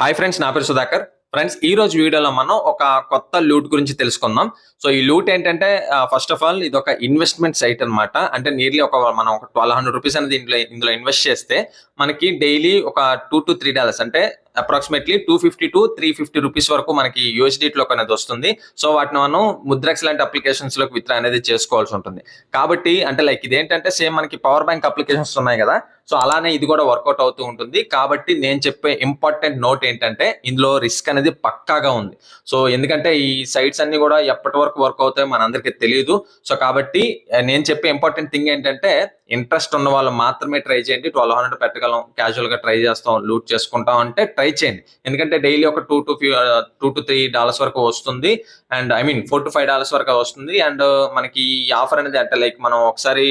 Hi friends, నా పేరు Sudhakar. Friends, ఈ రోజు వీడియోలో మనం ఒక కొత్త లూట్ గురించి తెలుసుకుందాం. సో ఈ లూట్ ఏంటంటే ఫస్ట్ ఆఫ్ ఆల్ ఇది ఒక ఇన్వెస్ట్మెంట్ సైట్ అన్నమాట. అంటే నియర్లీ మనం ఒక $1200 అనేది ఇందులో ఇన్వెస్ట్ చేస్తే మనకి డైలీ ఒక $2 to $3 అంటే అప్రాక్సిమేట్లీ 250 to 350 రూపీస్ వరకు మనకి యూఎస్డిటీలో అనేది వస్తుంది. సో వాటిని మనం ముద్రక్స్ లాంటి అప్లికేషన్స్ లోకి విత్డ్రా అనేది చేసుకోవాల్సి ఉంటుంది. కాబట్టి అంటే లైక్ ఇదేంటంటే సేమ్ మనకి పవర్ బ్యాంక్ అప్లికేషన్స్ ఉన్నాయి కదా, సో అలానే ఇది కూడా వర్కౌట్ అవుతూ ఉంటుంది. కాబట్టి నేను చెప్పే ఇంపార్టెంట్ నోట్ ఏంటంటే ఇందులో రిస్క్ అనేది పక్కాగా ఉంది. సో ఎందుకంటే ఈ సైట్స్ అన్ని కూడా ఎప్పటి వరకు వర్క్ అవుతాయో మనందరికీ తెలియదు. సో కాబట్టి నేను చెప్పే ఇంపార్టెంట్ థింగ్ ఏంటంటే ఇంట్రెస్ట్ ఉన్న వాళ్ళు మాత్రమే ట్రై చేయండి. 1200 పెట్టగలం, క్యాజువల్ గా ట్రై చేస్తాం, లూట్ చేసుకుంటాం అంటే ట్రై చేయండి. ఎందుకంటే డైలీ ఒక $2 to $3 వరకు వస్తుంది. అండ్ ఐ మీన్ $4 to $5 వరకు వస్తుంది. అండ్ మనకి ఈ ఆఫర్ అనేది అంటే లైక్ మనం ఒకసారి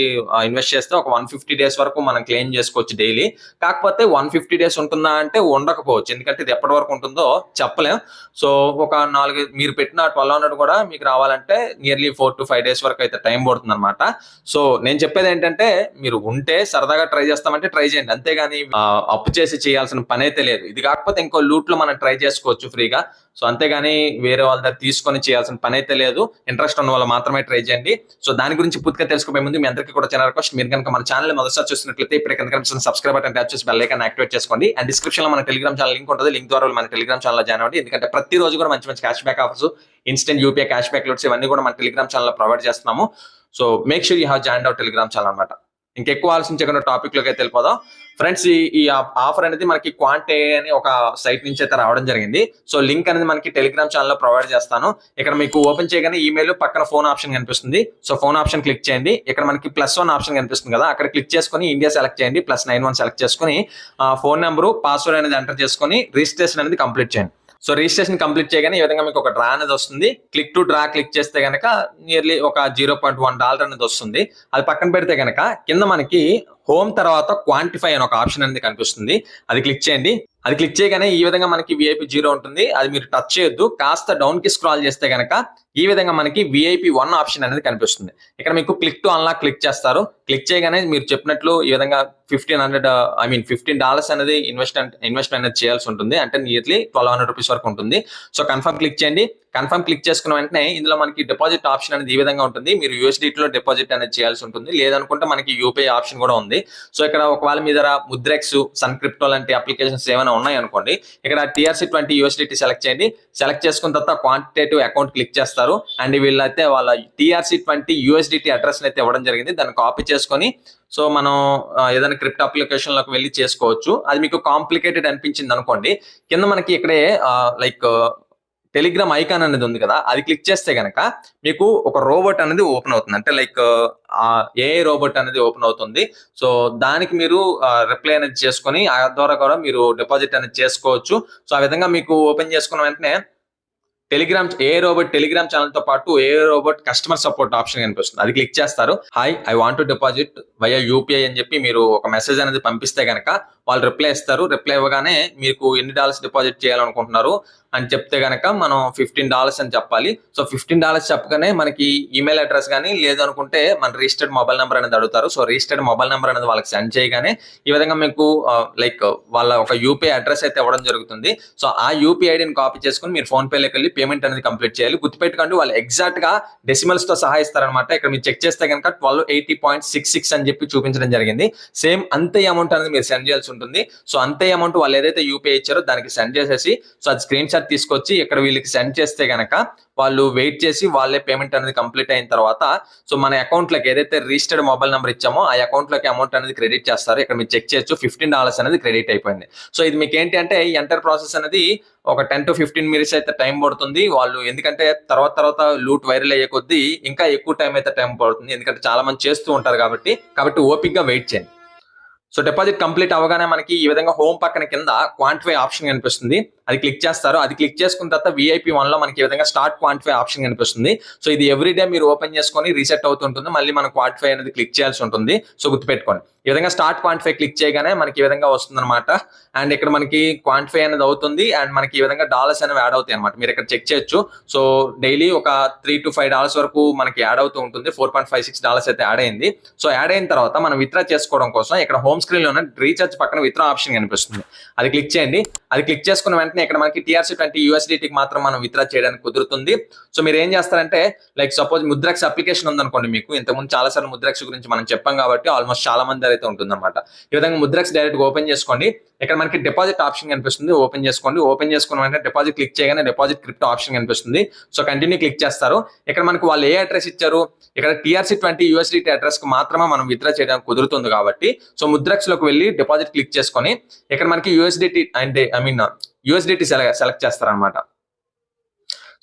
ఇన్వెస్ట్ చేస్తే ఒక 150 days వరకు మనం క్లెయిమ్ చేసుకోవచ్చు డైలీ. కాకపోతే 150 days ఉంటుందా అంటే ఉండకపోవచ్చు, ఎందుకంటే ఇది ఎప్పటి వరకు ఉంటుందో చెప్పలేం. సో ఒక మీరు పెట్టిన 1200 కూడా మీకు రావాలంటే నియర్లీ 4 to 5 days వరకు అయితే టైం పడుతుంది అనమాట. సో నేను చెప్పేది ఏంటంటే మీరు ఉంటే సరదాగా ట్రై చేస్తామంటే ట్రై చేయండి, అంతేగాని అప్పు చేసి చేయాల్సిన పని అయితే లేదు. ఇది కాకపోతే ఇంకో లూట్ లో మనం ట్రై చేసుకోవచ్చు ఫ్రీగా. సో అంతేగాని వేరే వాళ్ళ దగ్గర తీసుకొని చేయాల్సిన పని అయితే లేదు. ఇంట్రెస్ట్ ఉన్న వాళ్ళు మాత్రమే ట్రై చేయండి. సో దాని గురించి పూర్తిగా తెలుసుకోబోయే ముందు మీ అందరికీ కూడా చిన్న రిక్వెస్ట్, మీరు కనుక మన ఛానల్ మొదటిసారి చూసినట్లయితే ఇప్పుడు కనుక సబ్స్క్రైబ్ బటన్ ట్యాప్ చేసి బెల్ ఐకాన్ యాక్టివేట్ చేసుకోండి. అండ్ డిస్క్రిప్షన్ లో మన టెలిగ్రామ్ ఛానల్ లింక్ ఉంటుంది, లింక్ ద్వారా మన టెలిగ్రామ్ ఛానల్ జాయిన్ అవ్వండి. ఎందుకంటే ప్రతిరోజు కూడా మంచి మంచి cash back offers, instant UPI cash back loads ఇవన్నీ కూడా మన టెలిగ్రామ్ ఛానల్ ప్రొవైడ్ చేస్తున్నాము. So make sure you have join hour Telegram channel అనమాట. ఇంకెక్కువ ఆలోచించకుండా టాపిక్ లోకి అయితే వెళ్ళిపోదాం. ఫ్రెండ్స్, ఈ ఆఫర్ అనేది మనకి క్వాంటే అని ఒక సైట్ నుంచి అయితే రావడం జరిగింది. సో లింక్ అనేది మనకి టెలిగ్రామ్ ఛానల్ లో ప్రొవైడ్ చేస్తాను. ఇక్కడ మీకు ఓపెన్ చేయగానే ఈమెయిల్ పక్కన ఫోన్ ఆప్షన్ కనిపిస్తుంది. సో ఫోన్ ఆప్షన్ క్లిక్ చేయండి. ఇక్కడ మనకి +1 ఆప్షన్ కనిపిస్తుంది కదా, అక్కడ క్లిక్ చేసుకుని ఇండియా సెలెక్ట్ చేయండి. +91 సెలెక్ట్ చేసుకుని ఫోన్ నెంబరు, పాస్వర్డ్ అనేది ఎంటర్ చేసుకుని రిజిస్ట్రేషన్ అనేది కంప్లీట్ చేయండి. సో రిజిస్ట్రేషన్ కంప్లీట్ చేయగానే ఈ విధంగా మీకు ఒక డ్రా అనేది వస్తుంది. క్లిక్ టు డ్రా క్లిక్ చేస్తే కనుక నియర్లీ ఒక $0.1 అనేది వస్తుంది. అది పక్కన పెడితే కనుక కింద మనకి హోమ్ తర్వాత క్వాంటిఫై అని ఒక ఆప్షన్ అనేది కనిపిస్తుంది. అది క్లిక్ చేయండి. అది క్లిక్ చేయగానే ఈ విధంగా మనకి VIP 0 ఉంటుంది. అది మీరు టచ్ చేయొద్దు. కాస్త డౌన్ కి స్క్రాల్ చేస్తే కనుక ఈ విధంగా మనకి VIP 1 ఆప్షన్ అనేది కనిపిస్తుంది. ఇక్కడ మీకు క్లిక్ టు అన్లాక్ క్లిక్ చేస్తారు. క్లిక్ చేయగానే మీరు చెప్పినట్లు ఈ విధంగా $15 అనేది ఇన్వెస్ట్ అనేది చేయాల్సి ఉంటుంది. అంటే నియర్లీ $1200 వరకు ఉంటుంది. సో కన్ఫర్మ్ క్లిక్ చేయండి. కన్ఫర్మ్ క్లిక్ చేసుకున్న వెంటనే ఇందులో మనకి డిపాజిట్ ఆప్షన్ అనేది ఈ విధంగా ఉంటుంది. మీరు USDT లో డిపాజిట్ అనేది చేయాల్సి ఉంటుంది. లేదనుకుంటే మనకి UPI ఆప్షన్ కూడా ఉంది. సో ఇక్కడ ఒకవేళ మీ దగ్గర ముద్రెక్స్, సన్ క్రిప్టో లాంటి అప్లికేషన్స్ ఏమైనా ఉన్నాయి అనుకోండి, ఇక్కడ TRC20 USDT సెలెక్ట్ చేయండి. సెలెక్ట్ చేసుకున్న తర్వాత క్వాంటిటేటివ్ అకౌంట్ క్లిక్ చేస్తారు. అండ్ వీళ్ళైతే వాళ్ళ TRC20 USDT అడ్రస్ అయితే ఇవ్వడం జరిగింది. దాన్ని కాపీ చేసుకొని సో మనం ఏదైనా క్రిప్టో అప్లికేషన్ లోకి వెళ్ళి చేసుకోవచ్చు. అది మీకు కాంప్లికేటెడ్ అనిపించింది అనుకోండి, కింద మనకి ఇక్కడే లైక్ టెలిగ్రామ్ ఐకాన్ అనేది ఉంది కదా, అది క్లిక్ చేస్తే గనక మీకు ఒక రోబోట్ అనేది ఓపెన్ అవుతుంది. అంటే లైక్ AI రోబోట్ అనేది ఓపెన్ అవుతుంది. సో దానికి మీరు రిప్లై అనేది చేసుకొని ఆ ద్వారా కూడా మీరు డిపాజిట్ అనేది చేసుకోవచ్చు. సో ఆ విధంగా మీకు ఓపెన్ చేసుకున్న వెంటనే AI రోబోట్ టెలిగ్రామ్ ఛానల్ తో పాటు AI robot customer support option కనిపిస్తుంది. అది క్లిక్ చేస్తారు. Hi, I want to deposit via UPI అని చెప్పి మీరు ఒక మెసేజ్ అనేది పంపిస్తే గనక వాళ్ళు రిప్లై ఇస్తారు. రిప్లై ఇవ్వగానే మీకు ఎన్ని డాలర్స్ డిపాజిట్ చేయాలనుకుంటున్నారు అని చెప్తే గనక మనం $15 అని చెప్పాలి. సో $15 చెప్పగానే మనకి ఈమెయిల్ అడ్రస్ కానీ లేదనుకుంటే మన రిజిస్టర్డ్ మొబైల్ నెంబర్ అనేది అడుగుతారు. సో రిజిస్టర్డ్ మొబైల్ నెంబర్ అనేది వాళ్ళకి సెండ్ చేయగానే ఈ విధంగా మీకు లైక్ వాళ్ళ ఒక UPI అడ్రస్ అయితే ఇవ్వడం జరుగుతుంది. సో ఆ UPI ఐడిని కాపీ చేసుకుని మీరు ఫోన్ పేలోకి వెళ్ళి పేమెంట్ అనేది కంప్లీట్ చేయాలి. గుర్తుపెట్టుకోండి, వాళ్ళు ఎగ్జాక్ట్ గా డెసిమల్స్ తో సహా ఇస్తారనమాట. ఇక్కడ మీరు చెక్ చేస్తే కనుక 1280.66 అని చెప్పి చూపించడం జరిగింది. సేమ్ అంతే అమౌంట్ అనేది మీరు సెండ్ చేయాల్సి ఉంటుంది. సో అంతే అమౌంట్ వాళ్ళు ఏదైతే UPI ఇచ్చారో దానికి సెండ్ చేసేసి సో అది స్క్రీన్ షాట్ తీసుకొచ్చి ఇక్కడ వీళ్ళకి సెండ్ చేస్తే గనక వాళ్ళు వెయిట్ చేసి వాళ్ళే పేమెంట్ అనేది కంప్లీట్ అయిన తర్వాత సో మన అకౌంట్ లోకి ఏదైతే రిజిస్టర్డ్ మొబైల్ నెంబర్ ఇచ్చామో ఆ అకౌంట్ లోకి అమౌంట్ అనేది క్రెడిట్ చేస్తారు. ఇక్కడ మీరు చెక్ చేయొచ్చు, $15 అనేది క్రెడిట్ అయిపోయింది. సో ఇది మీకు ఏంటి అంటే ఈ ఎంటర్ ప్రాసెస్ అనేది ఒక 10 to 15 minutes అయితే టైం పడుతుంది. వాళ్ళు ఎందుకంటే తర్వాత లూట్ వైరల్ అయ్యే కొద్దీ ఇంకా ఎక్కువ టైం అయితే టైం పడుతుంది, ఎందుకంటే చాలా మంది చేస్తూ ఉంటారు కాబట్టి ఓపిక్ గా వెయిట్ చేయండి. సో డిపాజిట్ కంప్లీట్ అవగానే మనకి ఈ విధంగా హోమ్ పక్కన కింద క్వాంటిఫై ఆప్షన్ కనిపిస్తుంది. అది క్లిక్ చేస్తారు. అది క్లిక్ చేసుకున్న తర్వాత VIP 1 లో మనకి ఈ విధంగా స్టార్ట్ క్వాంటిఫై ఆప్షన్ కనిపిస్తుంది. సో ఇది ఎవ్రీడే మీరు ఓపెన్ చేసుకొని రీసెట్ అవుతుంటుంది. మళ్ళీ మనం క్వాంటిఫై అనేది క్లిక్ చేయాల్సి ఉంటుంది. సో గుర్తుపెట్టుకోండి, ఈ విధంగా స్టార్ట్ క్వాంటిఫై క్లిక్ చేయగానే మనకి ఈ విధంగా వస్తుంది అనమాట. అండ్ ఇక్కడ మనకి క్వాంటిఫై అనేది అవుతుంది. అండ్ మనకి ఈ విధంగా డాలర్స్ అనేవి యాడ్ అవుతాయి అనమాట. మీరు ఇక్కడ చెక్ చేయొచ్చు. సో డైలీ ఒక $3 to $5 వరకు మనకి యాడ్ అవుతూ ఉంటుంది. $4.56 అయితే యాడ్ అయింది. సో యాడ్ అయిన తర్వాత మనం విత్డ్రా చేసుకోవడం కోసం ఇక్కడ హోమ్ స్క్రీన్ లో రీఛార్జ్ పక్కన విత్డ్రా ఆప్షన్ కనిపిస్తుంది. అది క్లిక్ చేయండి. అది క్లిక్ చేసుకున్న వెంటనే వెంటనే ఇక్కడ మనకి TRC20 USDTకి మాత్రం మనం విత్డ్రా చేయడానికి కుదురుతుంది. సో మీరు ఏం చేస్తారంటే లైక్ సపోజ్ ముద్రక్స్ అప్లికేషన్ ఉందనుకోండి, మీకు ఇంతకుముందు చాలా సార్లు ముద్రక్స్ గురించి మనం చెప్పాం కాబట్టి ఆల్మోస్ట్ చాలా మంది అయితే ఉంటుందన్నమాట. ఈ విధంగా ముద్రక్స్ డైరెక్ట్ గా ఓపెన్ చేసుకోండి. ఇక్కడ మనకి డిపాజిట్ ఆప్షన్ కనిపిస్తుంది, ఓపెన్ చేసుకోండి. ఓపెన్ చేసుకున్న వెంటనే డిపాజిట్ క్లిక్ చేయగానే డిపాజిట్ క్రిప్టో ఆప్షన్ కనిపిస్తుంది. సో కంటిన్యూ క్లిక్ చేస్తారు. ఇక్కడ మనకి వాళ్ళు ఏ అడ్రస్ ఇచ్చారు, ఇక్కడ TRC20 USDT అడ్రస్ కి మాత్రమే మనం విత్డ్రా చేయడానికి కుదురుతుంది కాబట్టి సో ముద్రక్స్ లోకి వెళ్ళి డిపాజిట్ క్లిక్ చేసుకొని ఇక్కడ మనకి USDT అంటే USDT సెలెక్ట్ చేస్తారనమాట.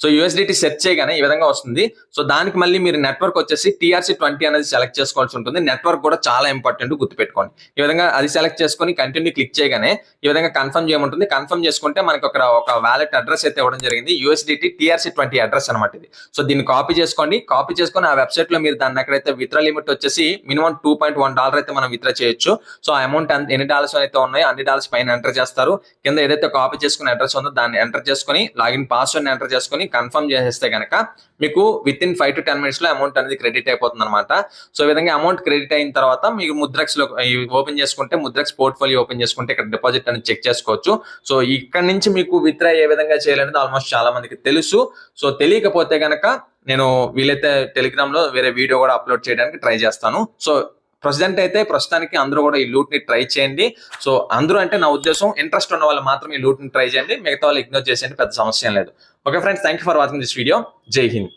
సో USDT సెర్చ్ చేయగానే ఈ విధంగా వస్తుంది. సో దానికి మళ్ళీ మీరు నెట్వర్క్ వచ్చేసి TRC20 అనేది సెలెక్ట్ చేసుకోవాల్సి ఉంటుంది. నెట్వర్క్ కూడా చాలా ఇంపార్టెంట్, గుర్తుపెట్టుకోండి. ఈ విధంగా అది సెలెక్ట్ చేసుకొని కంటిన్యూ క్లిక్ చేయగానే ఈ విధంగా కన్ఫర్మ్ చేయమంటుంది. కన్ఫర్మ్ చేసుకుంటే మనకి ఒక వాలెట్ అడ్రస్ అయితే ఇవ్వడం జరిగింది, USDT TRC20 అడ్రస్ అనమాట ఇది. సో దీన్ని కాపీ చేసుకోండి. కాపీ చేసుకొని ఆ వెబ్సైట్ లో మీరు దాన్ని ఎక్కడైతే విత్డ్రా లిమిట్ వచ్చేసి మినిమం $2.1 అయితే మనం విత్డ్రా చేయొచ్చు. సో ఆ అమౌంట్ ఎన్ని డాలర్స్ అయితే ఉన్నాయో అన్ని డాలర్స్ పైన ఎంటర్ చేస్తారు. కింద ఏదైతే కాపీ చేసుకున్న అడ్రస్ ఉందో దాన్ని ఎంటర్ చేసుకొని లాగిన్ పాస్వర్డ్ ఎంటర్ చేసుకొని కన్ఫర్మ్ చేసేస్తే కనుక మీకు విత్ ఇన్ 5 to 10 minutes లో అమౌంట్ అనేది క్రెడిట్ అయిపోతుంది అనమాట. సో ఈ విధంగా అమౌంట్ క్రెడిట్ అయిన తర్వాత మీకు ముద్రక్స్ లో ఓపెన్ చేసుకుంటే ముద్రక్స్ పోర్ట్ఫోలియో ఓపెన్ చేసుకుంటే ఇక్కడ డిపాజిట్ అనేది చెక్ చేసుకోవచ్చు. సో ఇక్కడ నుంచి మీకు విత్డ్రా ఏ విధంగా చేయాలనేది ఆల్మోస్ట్ చాలా మందికి తెలుసు. సో తెలియకపోతే కనుక నేను వీలైతే టెలిగ్రామ్ లో వేరే వీడియో కూడా అప్లోడ్ చేయడానికి ట్రై చేస్తాను. సో ప్రస్తుతానికి అందరూ కూడా ఈ లూట్ ని ట్రై చేయండి. సో అందరూ అంటే నా ఉద్దేశం ఇంట్రెస్ట్ ఉన్న వాళ్ళు మాత్రం ఈ లూట్ ని ట్రై చేయండి, మిగతా వాళ్ళు ఇగ్నోర్ చేసేయండి, పెద్ద సమస్య లేదు. Okay friends, thank you for watching this video. జై హింద్.